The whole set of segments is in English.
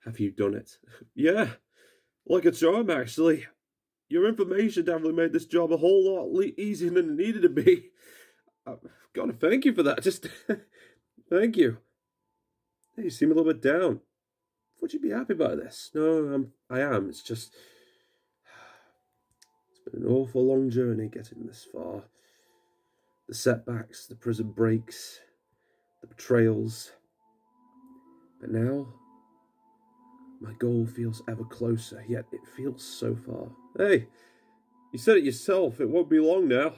Have you done it? Yeah, like a charm, actually. Your information definitely made this job a whole lot easier than it needed to be. I've got to thank you for that. Just thank you. Hey, you seem a little bit down. Would you be happy by this? No, I am. It's just it's been an awful long journey getting this far. The setbacks, the prison breaks, the betrayals. But now, my goal feels ever closer, yet it feels so far. Hey, you said it yourself, it won't be long now.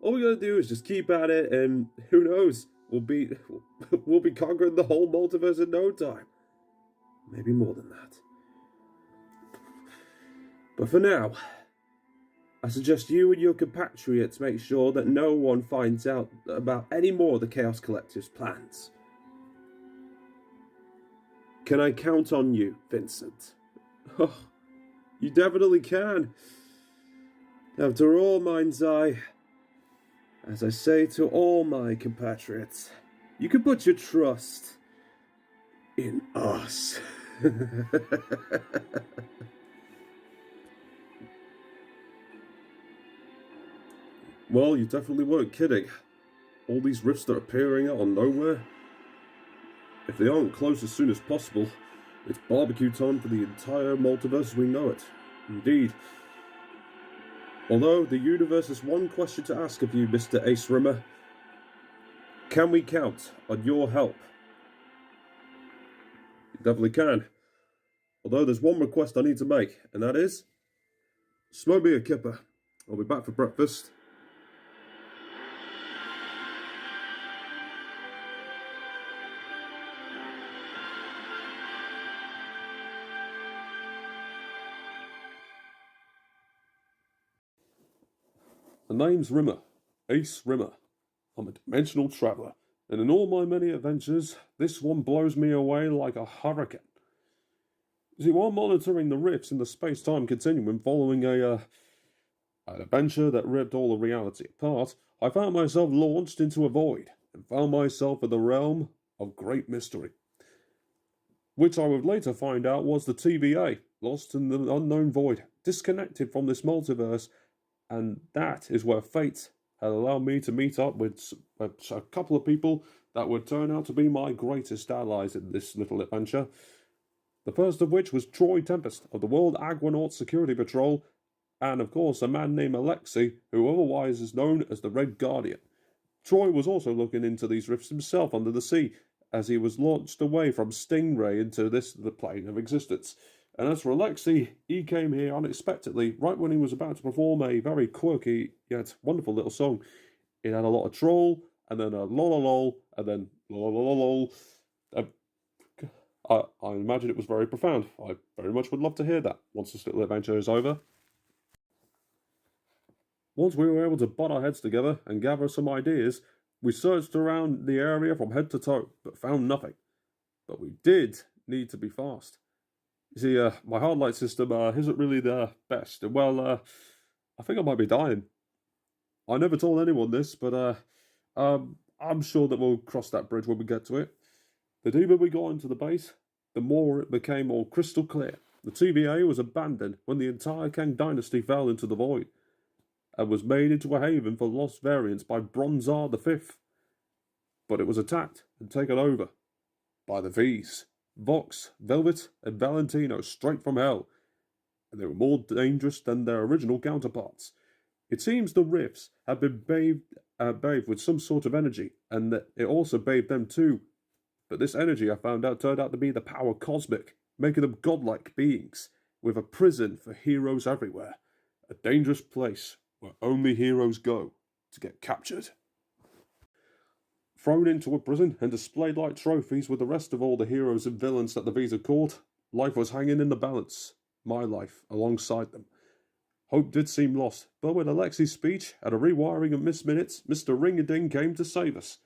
All we gotta do is just keep at it, and who knows, we'll be conquering the whole multiverse in no time. Maybe more than that. But for now, I suggest you and your compatriots make sure that no one finds out about any more of the Chaos Collective's plans. Can I count on you, Vincent? Oh, you definitely can. After all, mind's eye, as I say to all my compatriots, you can put your trust in us. Well, you definitely weren't kidding. All these rifts that are appearing out of nowhere. If they aren't closed as soon as possible, it's barbecue time for the entire multiverse as we know it. Indeed. Although, the universe has one question to ask of you, Mr. Ace Rimmer. Can we count on your help? You definitely can. Although there's one request I need to make, and that is, smoke me a kipper. I'll be back for breakfast. The name's Rimmer, Ace Rimmer. I'm a dimensional traveller, and in all my many adventures, this one blows me away like a hurricane. See, while monitoring the rifts in the space-time continuum following an adventure that ripped all of reality apart, I found myself launched into a void, and found myself in the realm of great mystery. Which I would later find out was the TVA, lost in the unknown void, disconnected from this multiverse, and that is where fate had allowed me to meet up with a couple of people that would turn out to be my greatest allies in this little adventure. The first of which was Troy Tempest of the World Aquanaut Security Patrol, and of course a man named Alexei, who otherwise is known as the Red Guardian. Troy was also looking into these rifts himself under the sea, as he was launched away from Stingray into the plane of existence. And as for Alexei, he came here unexpectedly, right when he was about to perform a very quirky yet wonderful little song. It had a lot of troll, and then a lol, and then lol. I imagine it was very profound. I very much would love to hear that once this little adventure is over. Once we were able to butt our heads together and gather some ideas, we searched around the area from head to toe, but found nothing. But we did need to be fast. You see, my hard light system isn't really the best. Well, I think I might be dying. I never told anyone this, but I'm sure that we'll cross that bridge when we get to it. The deeper we got into the base, the more it became all crystal clear. The TVA was abandoned when the entire Kang dynasty fell into the void, and was made into a haven for lost variants by Bronzar V. But it was attacked and taken over by the V's. Vox, Velvet, and Valentino straight from hell, and they were more dangerous than their original counterparts. It seems the rifts have been bathed with some sort of energy, and that it also bathed them too. But this energy, I found out, turned out to be the power cosmic, making them godlike beings, with a prison for heroes everywhere. A dangerous place where only heroes go to get captured. Thrown into a prison and displayed like trophies with the rest of all the heroes and villains that the V's had caught, life was hanging in the balance, my life alongside them. Hope did seem lost, but with Alexei's speech and a rewiring of missed minutes, Mr. Ring-a-Ding came to save us.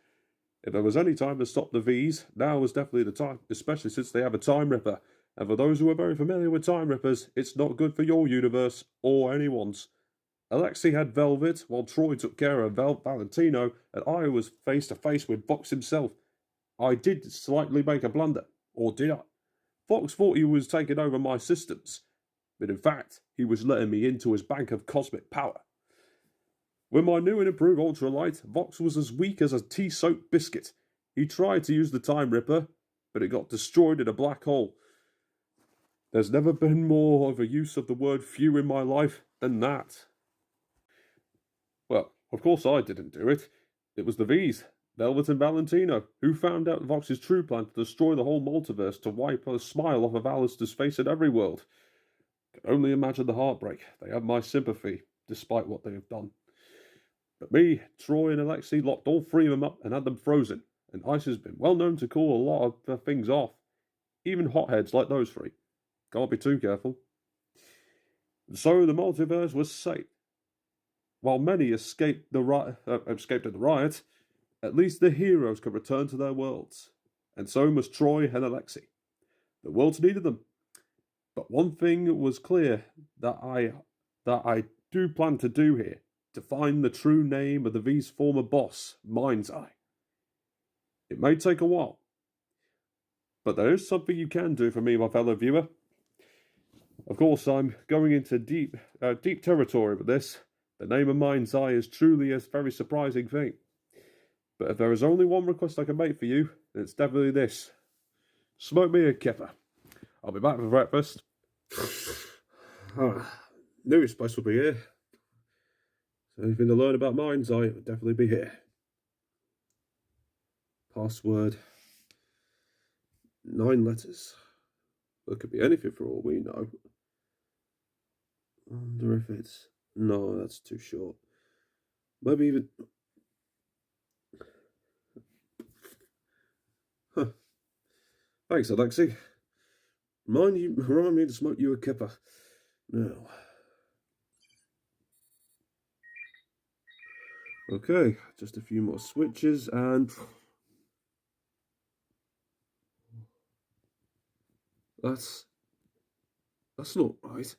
If there was any time to stop the V's, now was definitely the time, especially since they have a Time Ripper, and for those who are very familiar with Time Rippers, it's not good for your universe, or anyone's. Alexei had Velvet, while Troy took care of Valentino, and I was face to face with Vox himself. I did slightly make a blunder, or did I? Fox thought he was taking over my systems, but in fact, he was letting me into his bank of cosmic power. With my new and improved ultralight, Vox was as weak as a tea-soaked biscuit. He tried to use the Time Ripper, but it got destroyed in a black hole. There's never been more of a use of the word few in my life than that. Well, of course I didn't do it. It was the V's, Velvet and Valentino, who found out Vox's true plan to destroy the whole multiverse to wipe a smile off of Alistair's face in every world. Can only imagine the heartbreak. They have my sympathy, despite what they have done. But me, Troy and Alexei locked all three of them up and had them frozen, and Ice has been well known to call a lot of things off. Even hotheads like those three. Can't be too careful. And so the multiverse was saved. While many escaped at the riot, at least the heroes could return to their worlds. And so must Troy and Alexei. The worlds needed them. But one thing was clear that I do plan to do here. To find the true name of the V's former boss, Mind's Eye. It may take a while, but there is something you can do for me, my fellow viewer. Of course, I'm going into deep territory with this. The name of Mind's Eye is truly a very surprising thing. But if there is only one request I can make for you, then it's definitely this. Smoke me a kipper. I'll be back for breakfast. Knew his place will be here. So anything to learn about Mind's Eye, it would definitely be here. Password. 9 letters. It could be anything for all we know. I wonder if it's... No, that's too short. Maybe even... Huh. Thanks, Alexei. Remind me to smoke you a kipper. Now... Okay, just a few more switches and... That's not right.